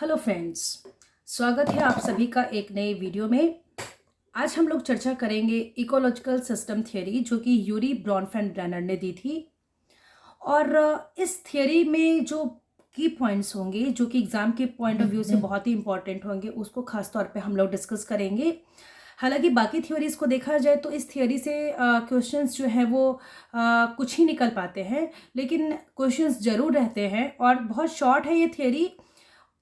Hello friends, स्वागत है आप सभी का एक नए वीडियो में। आज हम लोग चर्चा करेंगे इकोलॉजिकल सिस्टम थियोरी जो कि यूरी ब्रॉनफेन-ब्रेनर ने दी थी। और इस थियोरी में जो की पॉइंट्स होंगे जो कि एग्ज़ाम के पॉइंट ऑफ व्यू से बहुत ही इंपॉर्टेंट होंगे उसको खास तौर पे हम लोग डिस्कस करेंगे। हालांकि बाकी थ्योरीज को देखा जाए तो इस थियोरी से क्वेश्चंस जो है वो कुछ ही निकल पाते हैं, लेकिन क्वेश्चंस ज़रूर रहते हैं और बहुत शॉर्ट है ये थियोरी,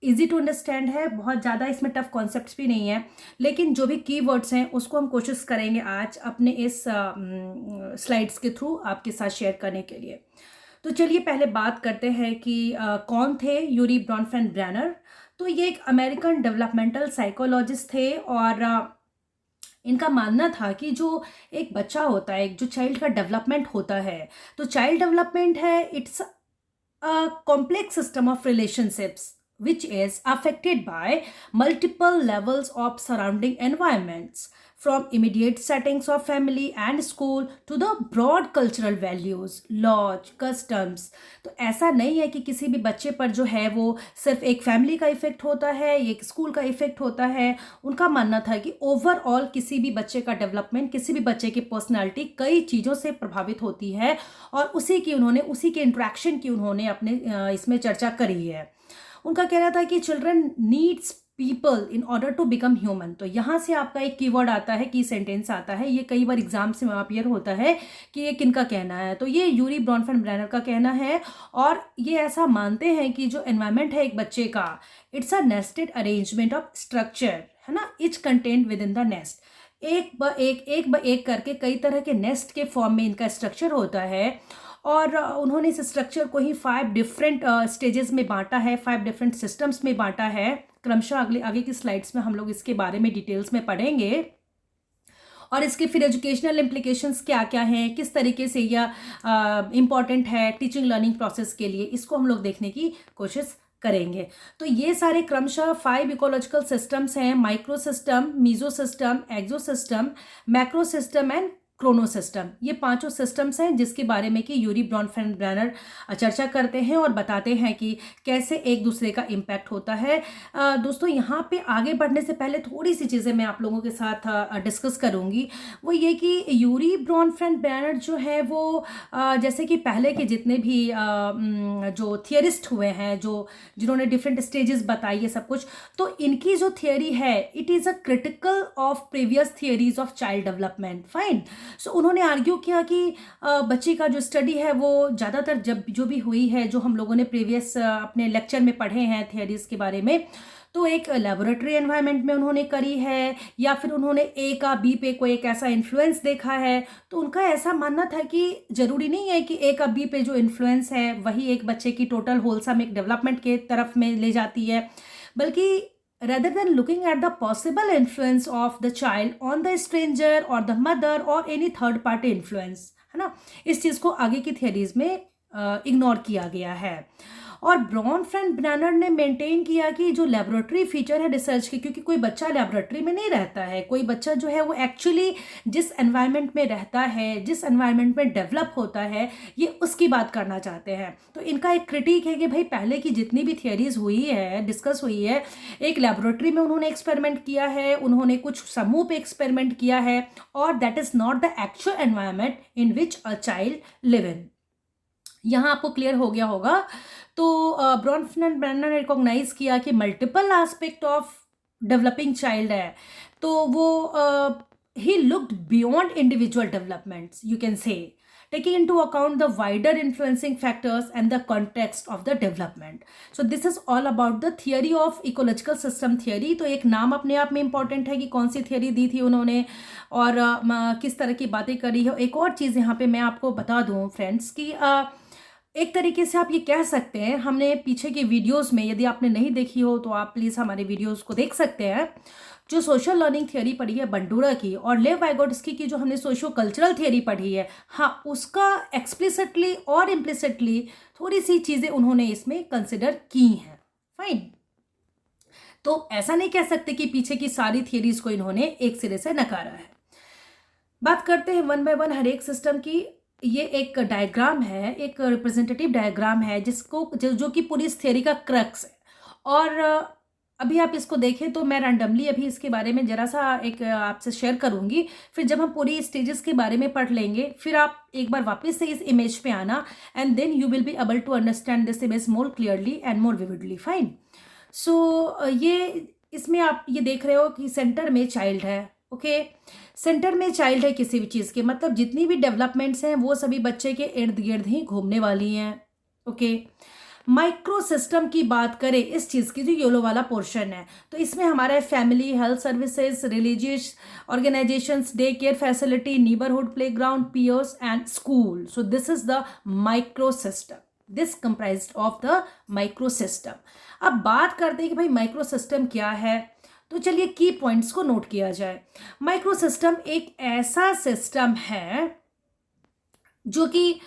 इजी टू अंडरस्टैंड है, बहुत ज़्यादा इसमें टफ कॉन्सेप्ट्स भी नहीं है। लेकिन जो भी कीवर्ड्स हैं उसको हम कोशिश करेंगे आज अपने इस स्लाइड्स के थ्रू आपके साथ शेयर करने के लिए। तो चलिए पहले बात करते हैं कि कौन थे यूरी ब्रॉनफेन-ब्रेनर। तो ये एक अमेरिकन डेवलपमेंटल साइकोलॉजिस्ट थे और इनका मानना था कि जो एक बच्चा होता है, एक जो चाइल्ड का डेवलपमेंट होता है, तो चाइल्ड डेवलपमेंट है, it's a complex system of relationships which is affected by multiple levels of surrounding environments, from immediate settings of family and school to the broad cultural values, laws, customs। तो ऐसा नहीं है कि किसी भी बच्चे पर जो है वो सिर्फ एक फैमिली का इफेक्ट होता है, एक स्कूल का इफेक्ट होता है। उनका मानना था कि ओवरऑल किसी भी बच्चे का डेवलपमेंट, किसी भी बच्चे की पर्सनालिटी कई चीज़ों से प्रभावित होती है और उसी के इंट्रैक्शन की उन्होंने अपने इसमें चर्चा करी है। उनका कहना था कि children needs people in order to become human. तो यहाँ से आपका एक कीवर्ड आता है, की सेंटेंस आता है, ये कई बार एग्जाम्स में अपीयर होता है कि ये किनका कहना है। तो ये यूरी ब्रॉनफेन-ब्रेनर का कहना है और ये ऐसा मानते हैं कि जो एनवायरमेंट है एक बच्चे का, it's a nested arrangement of structure, है ना, etch content with in the nest. एक ब एक करके कई तरह के नेस्ट के फॉर्म में इनका स्ट्रक्चर होता है और उन्होंने इस स्ट्रक्चर को ही 5 डिफरेंट स्टेजेस में बांटा है, 5 डिफरेंट सिस्टम्स में बांटा है। क्रमशः आगे की स्लाइड्स में हम लोग इसके बारे में डिटेल्स में पढ़ेंगे और इसके फिर एजुकेशनल इम्प्लीकेशंस क्या क्या हैं, किस तरीके से यह इम्पॉर्टेंट है टीचिंग लर्निंग प्रोसेस के लिए, इसको हम लोग देखने की कोशिश करेंगे। तो ये सारे क्रमशः 5 इकोलॉजिकल सिस्टम्स हैं: micro system, meso system, exo system, macro system and chrono system. ये 5 सिस्टम्स हैं जिसके बारे में कि यूरी ब्रॉनफेन-ब्रेनर चर्चा करते हैं और बताते हैं कि कैसे एक दूसरे का इम्पैक्ट होता है। दोस्तों, यहाँ पे आगे बढ़ने से पहले थोड़ी सी चीज़ें मैं आप लोगों के साथ डिस्कस करूँगी। वो ये कि यूरी ब्रॉनफेन-ब्रेनर जो है वो जैसे कि पहले के जितने भी जो थियरिस्ट हुए हैं, जिन्होंने डिफरेंट स्टेजेस बताई है सब कुछ, तो इनकी जो थियरी है it is a critical of previous theories of child development. Fine. So उन्होंने आर्ग्यू किया कि बच्चे का जो स्टडी है वो ज़्यादातर जो भी हुई है, जो हम लोगों ने प्रीवियस अपने लेक्चर में पढ़े हैं थियरीज के बारे में, तो एक लेबोरेटरी एनवायरनमेंट में उन्होंने करी है या फिर उन्होंने ए का बी पे कोई एक ऐसा इन्फ्लुएंस देखा है। तो उनका ऐसा मानना था कि ज़रूरी नहीं है कि ए का बी पे जो इन्फ्लुएंस है वही एक बच्चे की टोटल होलसम एक डेवलपमेंट के तरफ में ले जाती है, बल्कि rather than looking at the possible influence of the child on the stranger or the mother or any third party influence, है ना, इस चीज़ को आगे की थियरीज में इग्नोर किया गया है। और ब्रॉनफेन-ब्रेनर ने मेंटेन किया कि जो लेबोरेटरी फीचर है रिसर्च के, क्योंकि कोई बच्चा लेबोरेटरी में नहीं रहता है, कोई बच्चा जो है वो एक्चुअली जिस एनवायरनमेंट में रहता है, जिस एनवायरनमेंट में डेवलप होता है, ये उसकी बात करना चाहते हैं। तो इनका एक क्रिटिक है कि भाई पहले की जितनी भी थियरीज हुई है, डिस्कस हुई है, एक लेबोरेटरी में उन्होंने एक्सपेरिमेंट किया है, उन्होंने कुछ समूह पे एक्सपेरिमेंट किया है और that is not the actual environment in which a child live in. यहाँ आपको क्लियर हो गया होगा। तो ब्रॉनफेन-ब्रेनर ने रिकॉग्नाइज किया कि multiple aspect of developing child है, तो वो he looked beyond individual developments, you can say, taking into account the wider influencing factors and the context of the development. So this is all about the theory of ecological system theory। तो एक नाम अपने आप में important है कि कौन सी theory दी थी उन्होंने और किस तरह की बातें करी है। एक और चीज़ यहाँ पे मैं आपको बता दूँ फ्रेंड्स कि एक तरीके से आप ये कह सकते हैं, हमने पीछे के वीडियोस में, यदि आपने नहीं देखी हो तो आप प्लीज़ हमारे वीडियोस को देख सकते हैं, जो सोशल लर्निंग थियरी पढ़ी है बंडूरा की और लेव वाइगोट्स्की की जो हमने सोशो कल्चरल थियरी पढ़ी है, हाँ, उसका एक्सप्लिसिटली और इम्प्लिसिटली थोड़ी सी चीज़ें उन्होंने इसमें कंसिडर की हैं। फाइन। तो ऐसा नहीं कह सकते कि पीछे की सारी थियरीज को इन्होंने एक सिरे से नकारा है। बात करते हैं वन बाय वन हर एक सिस्टम की। ये एक डायग्राम है, एक रिप्रेजेंटेटिव डायग्राम है जो कि पूरी इस थियरी का क्रक्स है। और अभी आप इसको देखें तो मैं रैंडमली अभी इसके बारे में जरा सा एक आपसे शेयर करूंगी, फिर जब हम पूरी स्टेजेस के बारे में पढ़ लेंगे फिर आप एक बार वापस से इस इमेज पे आना and then you will be able to understand this image more clearly and more vividly. Fine. So ये इसमें आप ये देख रहे हो कि सेंटर में चाइल्ड है। ओके, सेंटर में चाइल्ड है किसी भी चीज़ के, मतलब जितनी भी डेवलपमेंट्स हैं वो सभी बच्चे के इर्द गिर्द ही घूमने वाली हैं। ओके, माइक्रो सिस्टम की बात करें इस चीज़ की, जो येलो वाला पोर्शन है, तो इसमें हमारा family, health services, religious organisations, day care facility, neighbourhood playground, peers and school. So this is the micro system, this comprised of the micro system. अब बात करते हैं कि भाई माइक्रो सिस्टम क्या है, तो चलिए की पॉइंट्स को नोट किया जाए। माइक्रो सिस्टम एक ऐसा सिस्टम है जो कि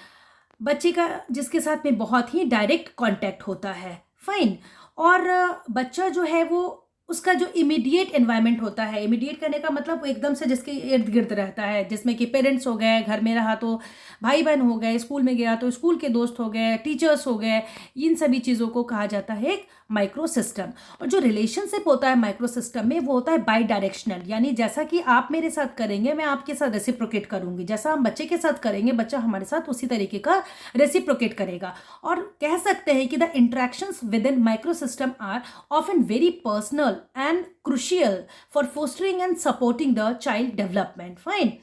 बच्चे का जिसके साथ में बहुत ही डायरेक्ट कांटेक्ट होता है। फाइन। और बच्चा जो है वो उसका जो इमीडिएट एनवायरनमेंट होता है, इमीडिएट करने का मतलब एकदम से जिसके इर्द गिर्द रहता है, जिसमें कि पेरेंट्स हो गए, घर में रहा तो भाई बहन हो गए, स्कूल में गया तो स्कूल के दोस्त हो गए, टीचर्स हो गए, इन सभी चीज़ों को कहा जाता है एक माइक्रो सिस्टम। और जो रिलेशनशिप होता है माइक्रो सिस्टम में वो होता है बाई डायरेक्शनल, यानी जैसा कि आप मेरे साथ करेंगे मैं आपके साथ रेसिप्रोकेट करूंगी, जैसा हम बच्चे के साथ करेंगे बच्चा हमारे साथ उसी तरीके का रेसिप्रोकेट करेगा। और कह सकते हैं कि the interactions with in micro system are often very personal and crucial for fostering and supporting the child development. Fine.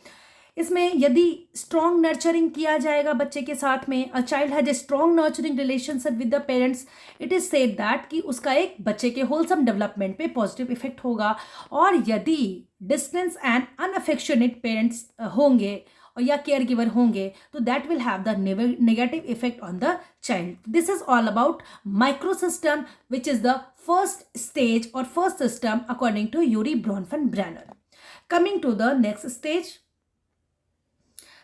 इसमें यदि स्ट्रॉन्ग नर्चरिंग किया जाएगा बच्चे के साथ में, a child has a strong nurturing relationship with the parents, it is said that कि उसका एक बच्चे के होलसम डेवलपमेंट पे पॉजिटिव इफेक्ट होगा। और यदि डिस्टेंस एंड अनअफेक्शनेट पेरेंट्स होंगे और या केयर गिवर होंगे तो that will have the negative effect on the child. This is all about micro system which is the first stage or first system according to Urie Bronfenbrenner. Coming to the next stage,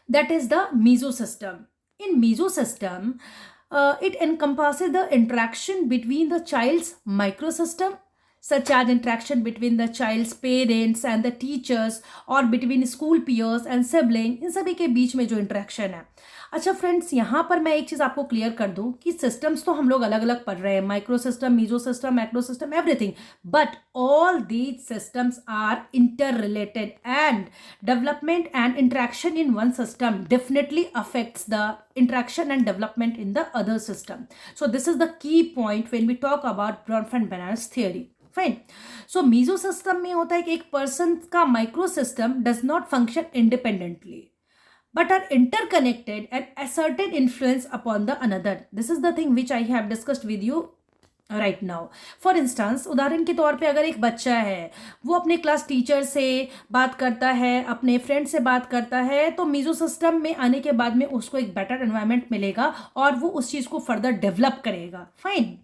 that is the mesosystem. In mesosystem, it encompasses the interaction between the child's microsystem, such as interaction between the child's parents and the teachers, or between school peers and sibling. इन सभी के बीच में जो interaction है। अच्छा friends, यहाँ पर मैं एक चीज़ आपको क्लियर कर दूँ कि सिस्टम्स तो हम लोग अलग अलग पढ़ रहे हैं, micro system, meso system, macro system, everything, but all these systems are inter related and development and interaction in one system definitely affects the interaction and development in the other system. So this is the key point when we talk about Bronfenbrenner's theory. Fine. So mesosystem में होता है कि एक person का microsystem does not function independently but are interconnected and asserted influence upon the another. This is the thing which I have discussed with you right now. For instance, उदाहरण के तौर पे अगर एक बच्चा है वो अपने क्लास टीचर से बात करता है, अपने फ्रेंड से बात करता है, तो मीजो सिस्टम में आने के बाद में उसको एक बेटर एनवायरनमेंट मिलेगा और वो उस चीज़ को फर्दर डेवलप करेगा। फाइन।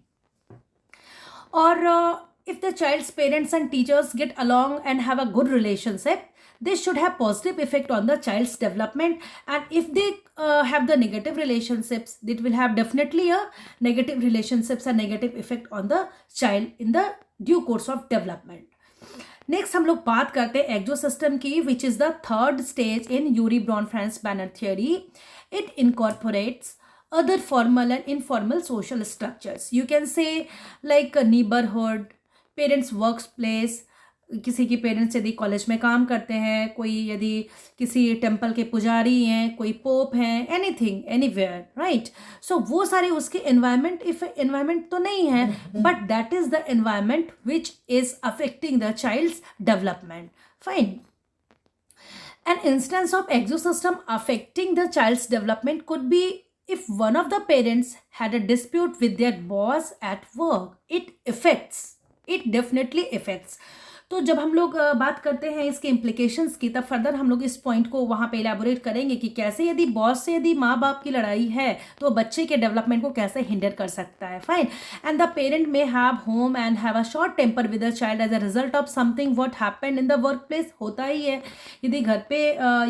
और if the child's parents and teachers get along and have a good relationship, this should have positive effect on the child's development, and if they have the negative relationships, it will have definitely a negative relationships and negative effect on the child in the due course of development. Next हम लोग बात करते हैं एक्सोसिस्टम की, which is the third stage in Ury Bronfenbrenner theory. It incorporates other formal and informal social structures. You can say like a neighborhood, parents' workplace, किसी की parents यदि college में काम करते हैं, कोई यदि किसी टेम्पल के पुजारी हैं, कोई पोप हैं, एनीथिंग एनीवेयर, राइट। सो वो सारे उसके एनवायरमेंट तो नहीं है, but that is the environment which is affecting the child's development. Fine. An instance of exosystem affecting the child's development could be if one of the parents had a dispute with their boss at work. It definitely affects. तो जब हम लोग बात करते हैं इसके implications की, तब फर्दर हम लोग इस पॉइंट को वहाँ पे एलैबोरेट करेंगे कि कैसे यदि बॉस से यदि माँ बाप की लड़ाई है तो बच्चे के डेवलपमेंट को कैसे हिंडर कर सकता है। Fine. And the parent may have home and have a short temper with the child as a result of something what happened in the work place. होता ही है, यदि घर पे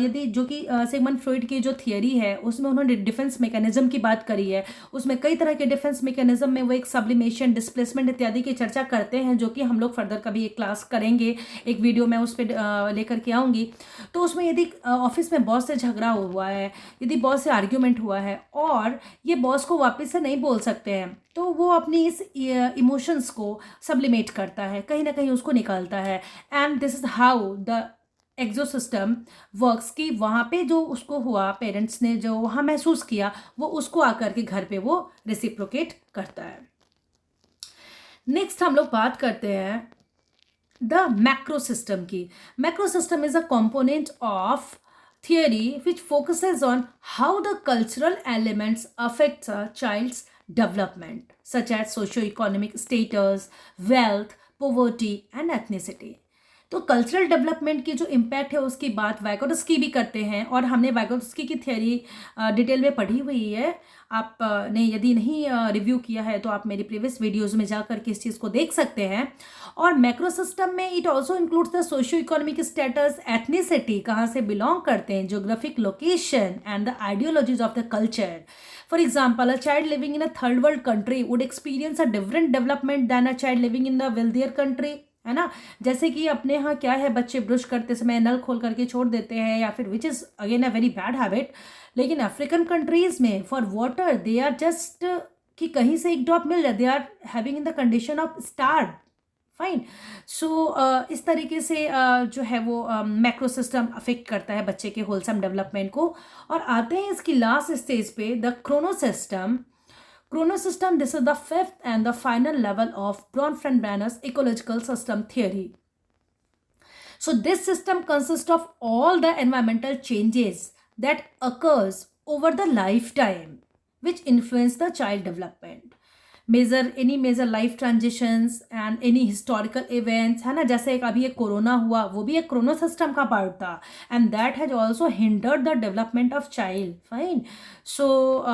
यदि जो कि सिगमंड फ्रॉइड की जो थियरी है उसमें उन्होंने डिफेंस मैकेनिज्म की बात करी है, उसमें कई तरह के डिफेंस मैकेनिज्म में वो एक सब्लिमेशन, डिस्प्लेसमेंट इत्यादि की चर्चा करते हैं, जो कि हम लोग फर्दर कभी एक क्लास करेंगे करेंगे, एक वीडियो मैं उस पर लेकर के आऊँगी। तो उसमें यदि ऑफिस में बॉस से झगड़ा हुआ है, यदि बॉस से आर्ग्यूमेंट हुआ है और ये बॉस को वापस से नहीं बोल सकते हैं, तो वो अपनी इस इमोशंस को सब्लिमेट करता है, कहीं ना कहीं उसको निकालता है। And this is how the exo system works कि वहाँ पे जो उसको हुआ, पेरेंट्स ने जो वहाँ महसूस किया, वो उसको आकर के घर पे वो रेसिप्रोकेट करता है। नेक्स्ट हम लोग बात करते हैं द मैक्रो सिस्टम की। Macro system is a component of theory which focuses on how the cultural elements affect a child's development, such as socio-economic status, wealth, poverty, and ethnicity. तो cultural development की जो impact है उसकी बात वाइगोटस्की भी करते हैं, और हमने वाइगोटस्की की थियोरी डिटेल में पढ़ी हुई है। आप ने यदि नहीं रिव्यू किया है तो आप मेरी प्रीवियस वीडियोज़ में जाकर के इस चीज़ को देख सकते हैं। और मैक्रो सिस्टम में it also includes the socio economic status, ethnicity, कहाँ से बिलोंग करते हैं, geographic location and the ideologies of the culture. For example, a child living in a third world country would experience a different development then a child living in the wealthier country, है ना। जैसे कि अपने यहाँ क्या है, बच्चे brush करते समय नल खोल करके छोड़ देते हैं, या फिर which is again a very bad habit. लेकिन अफ्रीकन कंट्रीज में for water they are just कि कहीं से एक ड्रॉप मिल जाए, they are having in the condition of starve. Fine. So इस तरीके से जो है वो मैक्रो सिस्टम अफेक्ट करता है बच्चे के होलसम डेवलपमेंट को। और आते हैं इसकी लास्ट स्टेज पे, the Chrono system. Chrono system, this is the fifth and the final level of Bronfenbrenner's ecological system theory. So this system consists of all the environmental changes that occurs over the lifetime which influence the child development. any major life transitions and any historical events, है ना। जैसे एक अभी एक corona हुआ, वो भी एक क्रोनो सिस्टम का पार्ट था, and that has also hindered the development of child. Fine. So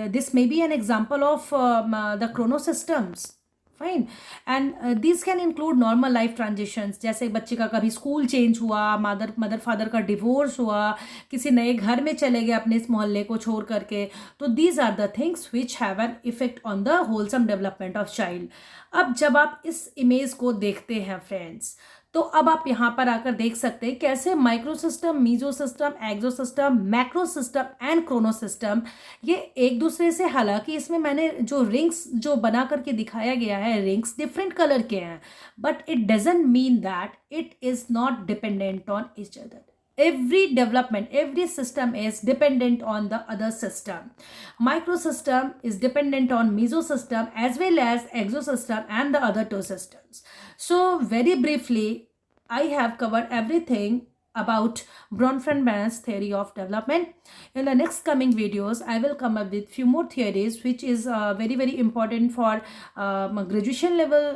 this may be an example of the Chrono systems. Fine. And this can include normal life transitions, जैसे बच्चे का कभी school change हुआ, mother father का divorce हुआ, किसी नए घर में चले गए अपने इस मोहल्ले को छोड़ करके। तो these are the things which have an effect on the wholesome development of child. अब जब आप इस इमेज को देखते हैं फ्रेंड्स, तो अब आप यहाँ पर आकर देख सकते हैं कैसे micro system, meso system, exo system, macro system and chrono system ये एक दूसरे से, हालांकि इसमें मैंने जो रिंग्स जो बना करके दिखाया गया है, रिंग्स डिफरेंट कलर के हैं, but it doesn't mean that it is not dependent on each other. Every development, every system is dependent on the other system. Microsystem is dependent on mesosystem as well as exosystem and the other two systems. So very briefly, I have covered everything about Bronfenbrenner's theory of development. In the next coming videos, I will come up with few more theories which is very important for graduation level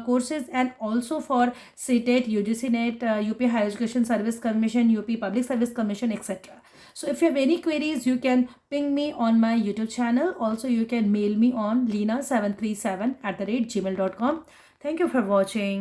courses and also for CTET, UGC NET, UP Higher Education Service Commission, UP Public Service Commission, etc. So if you have any queries, you can ping me on my YouTube channel. Also, you can mail me on leena737@gmail.com. Thank you for watching.